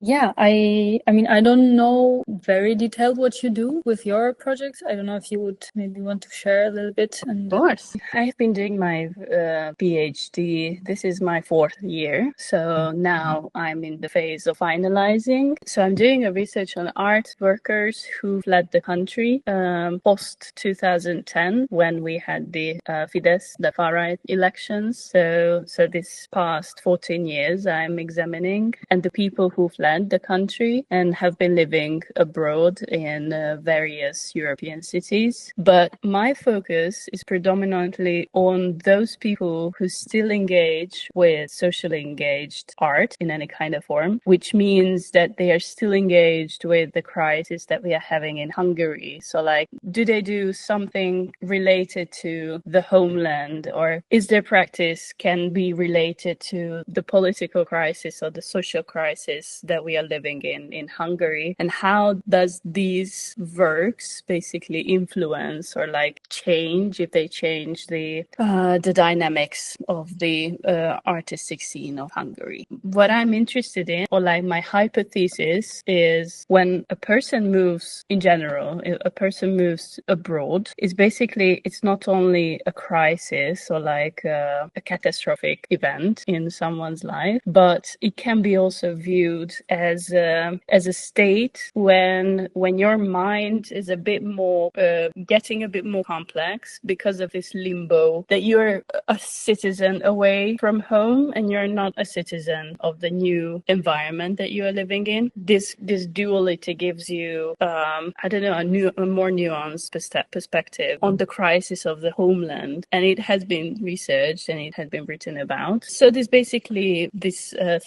Yeah, I mean, I don't know very detailed what you do with your projects. I don't know if you would maybe want to share a little bit. And Of course. I've been doing my PhD. This is my 4th year. So now I'm in the phase of finalizing. So I'm doing a research on art workers who fled the country post 2010 when we had the Fidesz, the far right elections. So this past 14 years I'm examining, and the people who fled the country and have been living abroad in various European cities. But my focus is predominantly on those people who still engage with socially engaged art in any kind of form, which means that they are still engaged with the crisis that we are having in Hungary. So like, do they do something related to the homeland, or is their practice can be related to the political crisis or the social crisis that we are living in Hungary? And how does these works basically influence or like change, if they change the dynamics of the artistic scene of Hungary? What I'm interested in, or like my hypothesis, is when a person moves in general, a person moves abroad, is basically, it's not only a crisis or like a catastrophic event in someone's life, but it can be also viewed as a state when your mind is a bit more getting a bit more complex because of this limbo that you're a citizen away from home and you're not a citizen of the new environment that you are living in. This duality gives you I don't know, a more nuanced perspective on the crisis of the homeland, and it has been researched and it has been written about. So this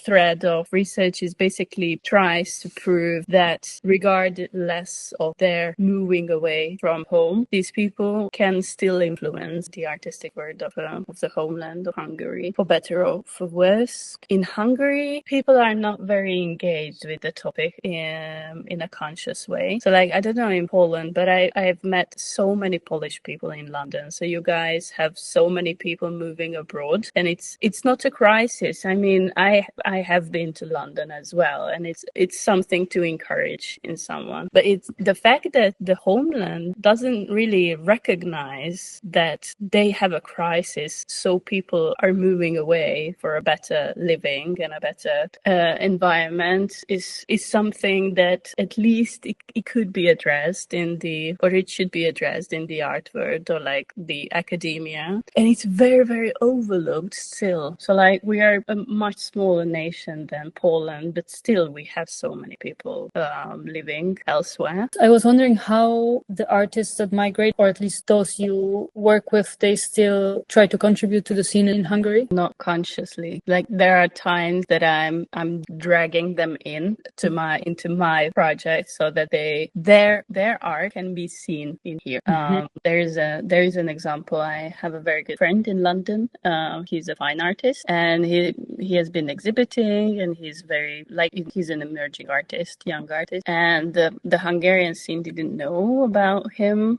thread of research is basically tries to prove that regardless of their moving away from home, these people can still influence the artistic world of the homeland of Hungary, for better or for worse. In Hungary, people are not very engaged with the topic in a conscious way. So like, I don't know in Poland, but I've met so many Polish people in London. So you guys have so many people moving abroad, and it's not a crisis. I mean, I have been to London as well, and it's something to encourage in someone. But it's the fact that the homeland doesn't really recognize that they have a crisis, so people are moving away for a better living and a better environment, is something that at least it could be addressed it should be addressed in the art world or like the academia. And it's very, very overlooked still. So like, we are a much smaller nation than Poland, but still we have so many people living elsewhere. I was wondering how the artists that migrate, or at least those you work with, they still try to contribute to the scene in Hungary? Not consciously. Like, there are times that I'm dragging them into my project so that their art can be seen in here. There is an example. I have a very good friend in London. He's a fine artist, and he has been exhibiting, and he's an emerging artist, young artist, and the Hungarian scene didn't know about him.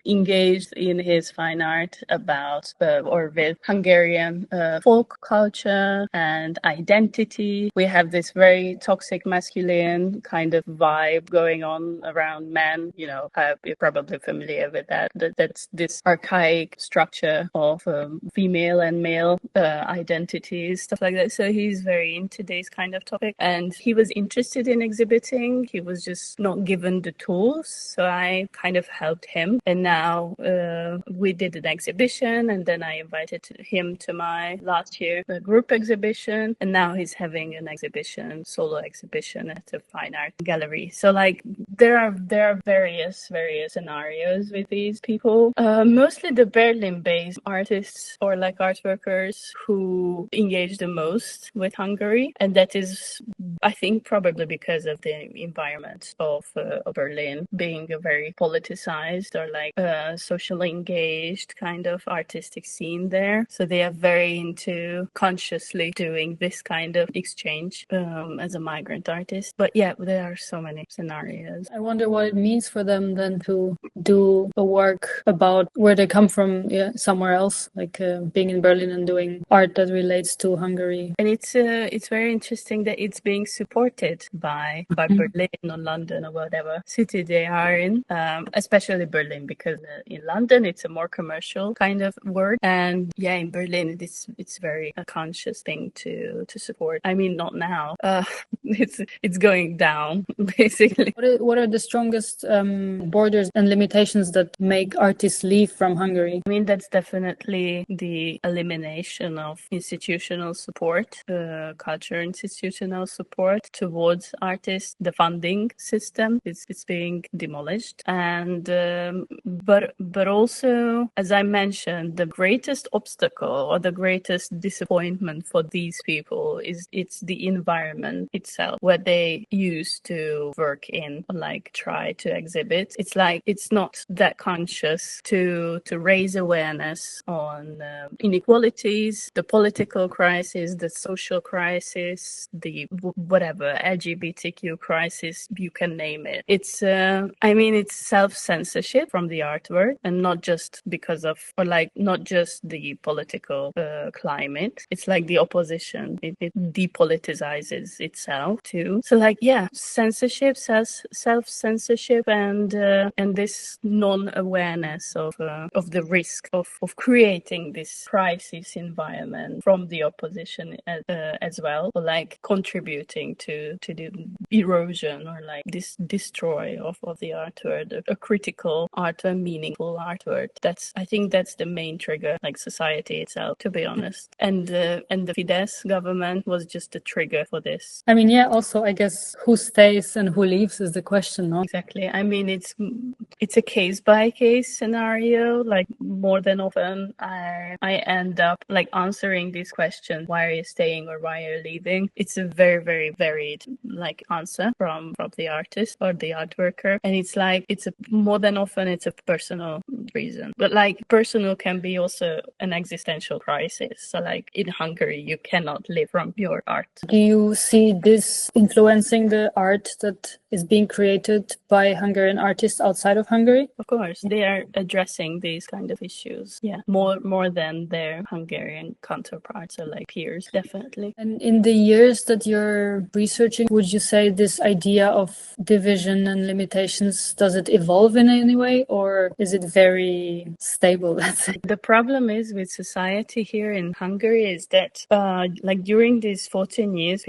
Engaged in his fine art about or with Hungarian folk culture and identity. We have this very toxic masculine kind of vibe going on around men. You know, you're probably familiar with that. That's this archaic structure of female and male identities, stuff like that. So he's very into this kind of topic, and he was interested in exhibiting. He was just not given the tools, so I kind of helped him. And now we did an exhibition, and then I invited him to my last year group exhibition, and now he's having an exhibition, solo exhibition at a fine art gallery. So like, there are various scenarios with these people. Mostly the Berlin-based artists or like art workers who engage the most with Hungary, and that is, I think, probably because of the environment of Berlin being a very politicized or like socially engaged kind of artistic scene there. So they are very into consciously doing this kind of exchange as a migrant artist. But yeah, there are so many scenarios. I wonder what it means for them then to do a work about where they come from, somewhere else, like being in Berlin and doing art that relates to Hungary. And it's very interesting that it's being being supported by Berlin or London or whatever city they are in, especially Berlin, because in London it's a more commercial kind of word, and yeah, in Berlin it's very a conscious thing to support. I mean, not now. It's going down basically. What are the strongest borders and limitations that make artists leave from Hungary? I mean, that's definitely the elimination of institutional support, culture institutional support towards artists. The funding system is being demolished, and but also, as I mentioned, the greatest obstacle or the greatest disappointment for these people is it's the environment itself where they used to work in, like try to exhibit. It's like it's not that conscious to raise awareness on inequalities, the political crisis, the social crisis, the whatever LGBTQ crisis, you can name it. It's I mean, it's self-censorship from the artwork, and not just because of, or like not just the political climate. It's like the opposition. It depoliticizes itself too. So like, yeah, censorship, self-censorship, and this non-awareness of the risk of creating this crisis environment from the opposition as well, or like contributing to the erosion or like this destroy of the artwork, a critical artwork, meaningful artwork. I think that's the main trigger, like society itself, to be honest. And the Fidesz government was just a trigger for this. I mean, yeah, also I guess who stays and who leaves is the question, no? Exactly. I mean, it's a case by case scenario. Like more than often I end up like answering these questions, why are you staying or why are you leaving? It's a very, very varied like answer from the artist or the art worker. And it's like more than often it's a personal reason. But like personal can be also an existential crisis. So like in Hungary you cannot live from your art. Do you see this influencing the art that is being created by Hungarian artists outside of Hungary? Of course, they are addressing these kind of issues. Yeah, more than their Hungarian counterparts or like peers, definitely. And in the years that you're researching, would you say this idea of division and limitations, does it evolve in any way, or is it very stable, let's say? The problem is with society here in Hungary is that like during these 14 years,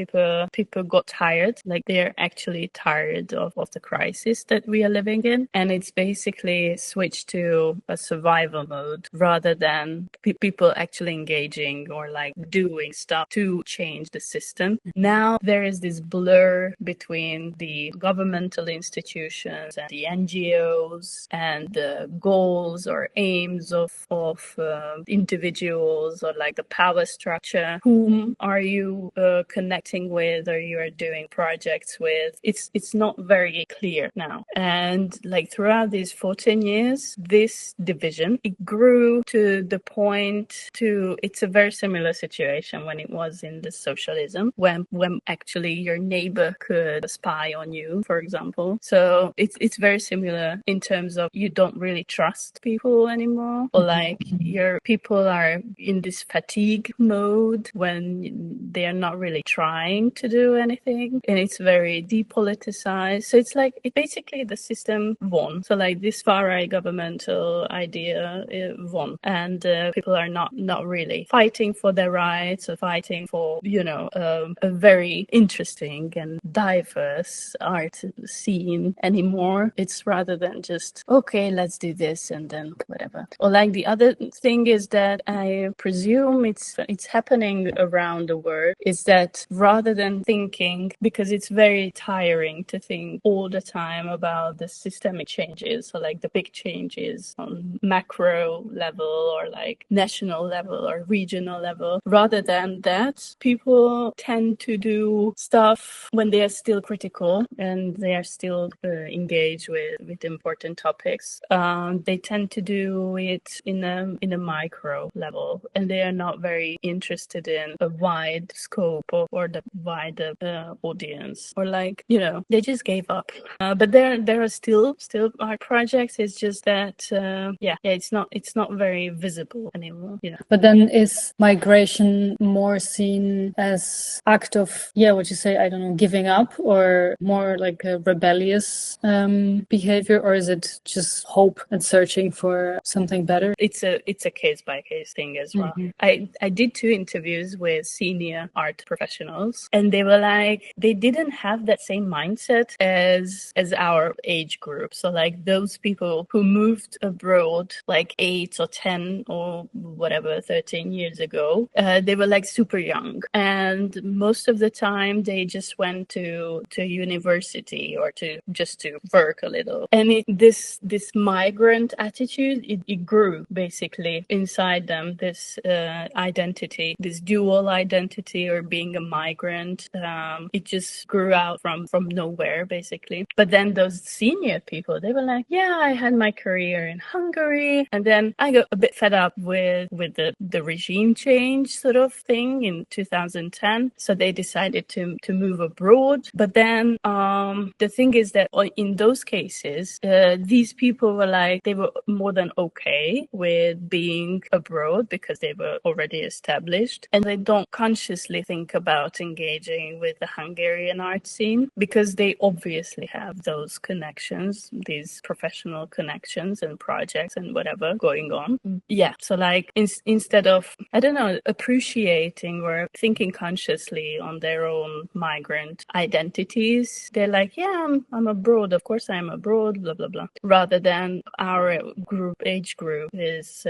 people got tired, like they're actually tired of the crisis that we are living in. And it's basically switched to a survival mode rather than people actually engaging or like doing stuff to change the system. Now there is this blur between the governmental institutions and the NGOs and the goals or aims of individuals, or like the power structure. Whom are you connecting with, or you are doing projects with? It's not very clear now. And like throughout these 14 years, this division, it grew to the point to, it's a very similar situation when it was in the socialism, when actually your neighbor could spy on you, for example. So it's very similar in terms of you don't really trust people anymore, or like your people are in this fatigue mode when they are not really trying to do anything, and it's very depoliticized. So it's like basically the system won. So like this far-right governmental idea won, and people are not really fighting for their rights or fighting for a very interesting and diverse art scene anymore. It's rather than just okay, let's do this and then whatever. Or like the other thing is that I presume it's happening around the world, is that rather than thinking, because it's very tiring to think all the time about the systemic changes, so like the big changes on macro level or like national level or regional level, rather than that, people tend to do stuff when they are still critical and they are still engaged with important topics. They tend to do it in a micro level, and they are not very interested in a wide scope or the wider audience, or like they just gave up. But there are still art projects. It's just that it's not very visible anymore. But then is migration more seen as act of yeah, what you say, I don't know, giving up, or more like a rebellious behavior, or is it just hope and searching for something better? It's a case by case thing as well. I did 2 interviews with senior art professionals, and they were like, they didn't have that same mindset as our age group. So like those people who moved abroad like 8 or 10 or whatever 13 years ago, they were like super young, and most of the time they just went to university or to work a little, and this migrant attitude, it grew basically inside them, this identity, this dual identity, or being a migrant. It just grew out from nowhere basically. But then those senior people, they were like, yeah, I had my career in Hungary, and then I got a bit fed up with the regime change sort of thing in 2010, so they decided to move abroad. But then the thing is that in those cases, these people were like, they were more than okay with being abroad because they were already established, and they don't consciously think about engaging with the Hungarian art scene because they obviously have those connections, these professional connections and projects and whatever going on. Yeah, so like instead of, I don't know, appreciating or thinking consciously on their own migrant identities, they're like, yeah, I'm abroad, of course I'm abroad, blah blah blah, rather than our age group is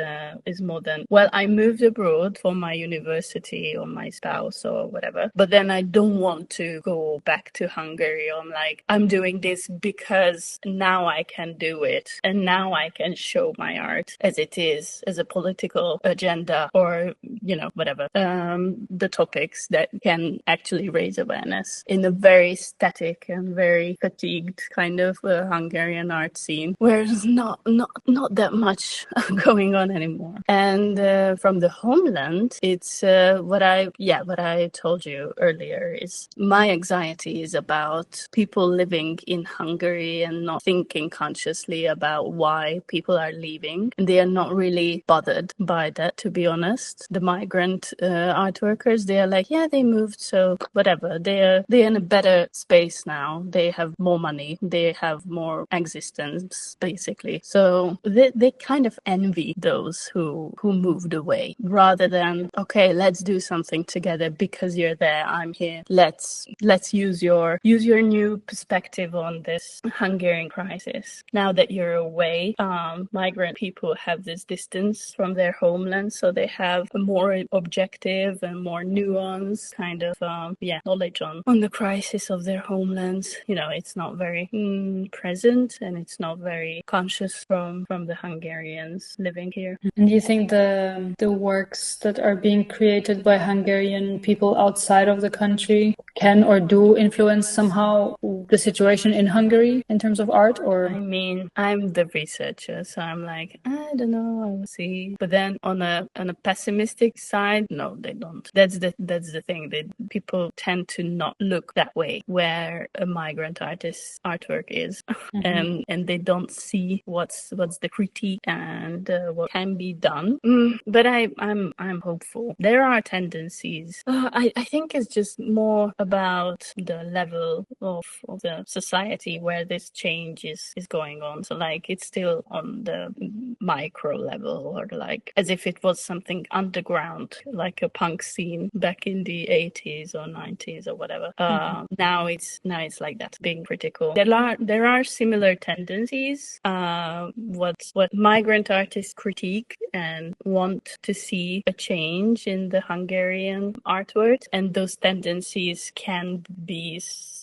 more than, well, I moved abroad for my university or my spouse or whatever, but then I don't want to go back to Hungary. I'm like, I'm doing this because now I can do it, and now I can show my art as it is, as a political agenda, or whatever, the topics that can actually raise awareness in a very static and very fatigued kind of Hungarian art scene, where there's not that much going on anymore. And from the homeland, it's what I told you earlier is my anxiety is about people living in Hungary and not thinking consciously about why people are leaving. And they are not really bothered by that, to be honest. The migrant art workers, they are like, yeah, they moved, so whatever. They're in a better space now. They have more money. They have more existence, basically. So they kind of envy those who moved away, rather than, okay, let's do something together because you're there, I'm here. Let's use your new perspective on this Hungarian crisis. Now that you're away, migrant people have this distance from their homeland, so they have a more objective and more nuanced kind of knowledge on the crisis of their homelands. It's not very present, and it's not very conscious from the Hungarians living here. And do you think the works that are being created by Hungarian people outside of the country can or do influence somehow the situation in Hungary in terms of art? Or I mean, I'm the researcher, so I'm like, I don't know, I will see. But then on a pessimistic side, no, they don't. That's the thing. People tend to not look that way where a migrant artist's artwork is, and they don't see what's the critique and what can be done. But I'm hopeful. There are tendencies. I think it's just more about the level of the society where this change is going on. So like it's still on the micro level, or like as if it was something underground, like a punk scene back in the 80s or 90s or whatever. Now it's like that, being critical. There are similar tendencies. What migrant artists critique and want to see a change in the Hungarian artwork, and those tendencies can be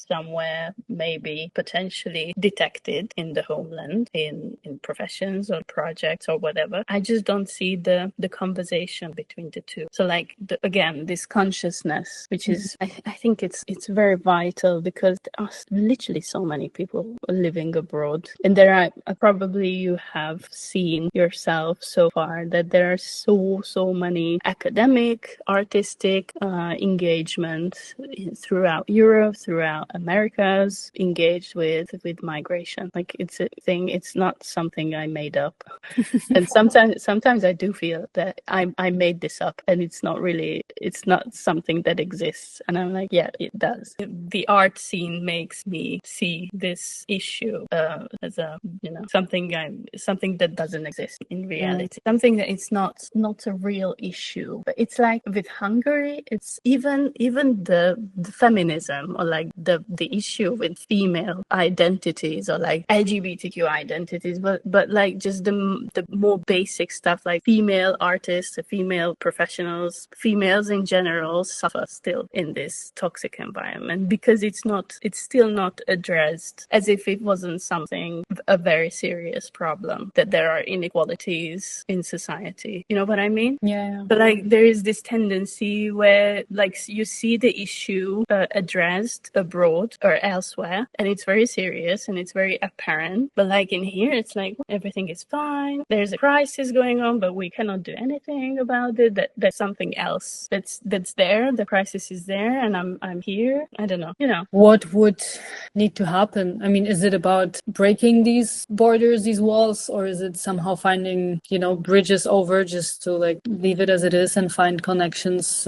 somewhere maybe potentially detected in the homeland, in professions or projects or whatever. I just don't see the conversation between the two. So like again, this consciousness, which is I think it's very vital, because there are literally so many people living abroad, and there are probably you have seen yourself so far that there are so many academic, artistic engagements throughout Europe, throughout Americas, engaged with migration. Like it's a thing. It's not something I made up. And sometimes I do feel that I made this up, and it's not something that exists. And I'm like, yeah, it does. The art scene makes me see this issue as a something that doesn't exist in reality. Something that it's not a real issue. But it's like with Hungary, it's even the feminism, or like the issue with female identities, or like LGBTQ identities, but like just the more basic stuff, like female artists, female professionals, females in general suffer still in this toxic environment because it's still not addressed, as if it wasn't something, a very serious problem, that there are inequalities in society. You know what I mean? Yeah. But like there is this tendency where like you see the issue addressed abroad or elsewhere, and it's very serious and it's very apparent. But like in here, it's like everything is fine. There's a crisis going on, but we cannot do anything about it. That's something else that's there. The crisis is there, and I'm here. I don't know. What would need to happen? I mean, is it about breaking these borders, these walls, or is it somehow finding, bridges over, just to like leave it as it is and find connections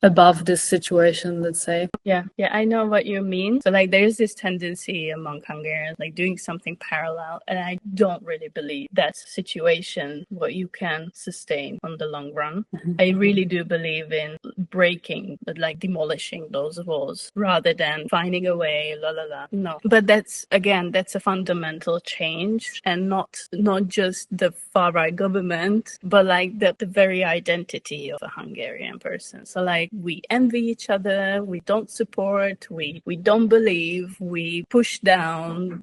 above this situation, let's say? Yeah, I know what you mean. So like there's this tendency among Hungarians, like doing something parallel, and I don't really believe that's a situation what you can sustain on the long run. I really do believe in breaking, but like demolishing those walls rather than finding a way, No. But that's a fundamental change, and not just the far-right government, but like the very identity of a Hungarian person. So like we envy each other, we don't support, we don't believe, we push down.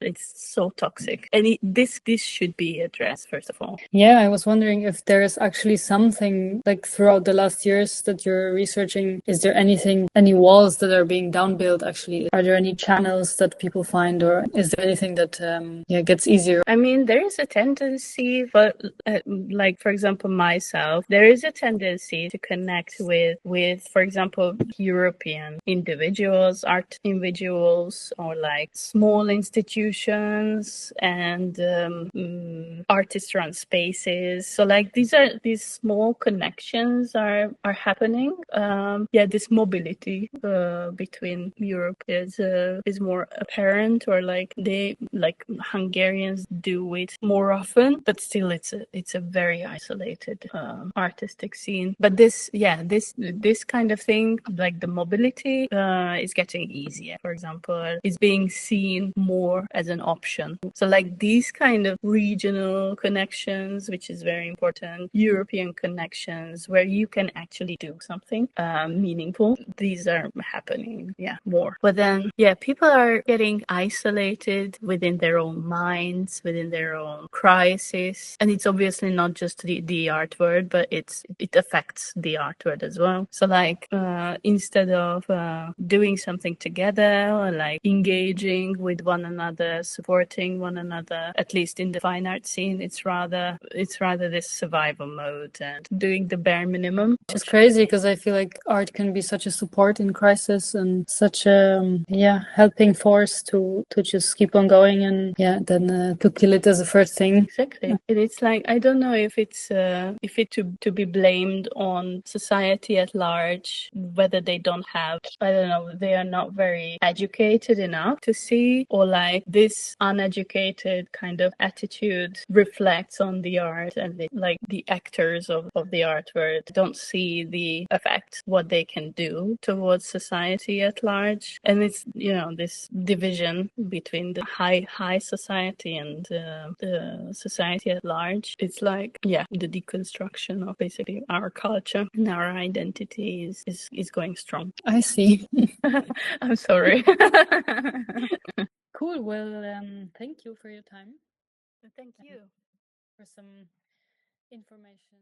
It's so toxic, and this should be addressed first of all. Yeah, I was wondering if there is actually something, like throughout the last years that you're researching, is there any walls that are being downbuilt actually? Are there any channels that people find, or is there anything that gets easier? I mean, there is a tendency, but like for example myself, there is a tendency to connect with for example European individuals, art individuals, or like small institutions and artist-run spaces. So like these small connections are happening. This mobility between Europe is more apparent, or like Hungarians do it more often, but still it's a very isolated artistic scene. But this kind of thing, like the mobility, is getting easier. For example, is being seen more as an option. So like these kind of regional connections, which is very important, European connections where you can actually do something meaningful, these are happening more. But then people are getting isolated within their own minds, within their own crisis, and it's obviously not just the art world, but it affects the art world as well. So like instead of doing something together, or like engaging with one another, supporting one another, at least in the fine art scene, it's rather this survival mode and doing the bare minimum. It's crazy because I feel like art can be such a support in crisis and such a helping force to just keep on going, and then to kill it as a first thing. Exactly. And it's like, I don't know if it's to be blamed on society at large, whether they don't have, I don't know, they are not very educated enough to see, or like this uneducated kind of attitude reflects on the art, and like the actors of the art world don't see the effect, what they can do towards society at large. And it's, this division between the high society and the society at large. It's like, the deconstruction of basically our culture and our identity is going strong. I see. I'm sorry. Cool. Well, thank you for your time. Thank you for some information.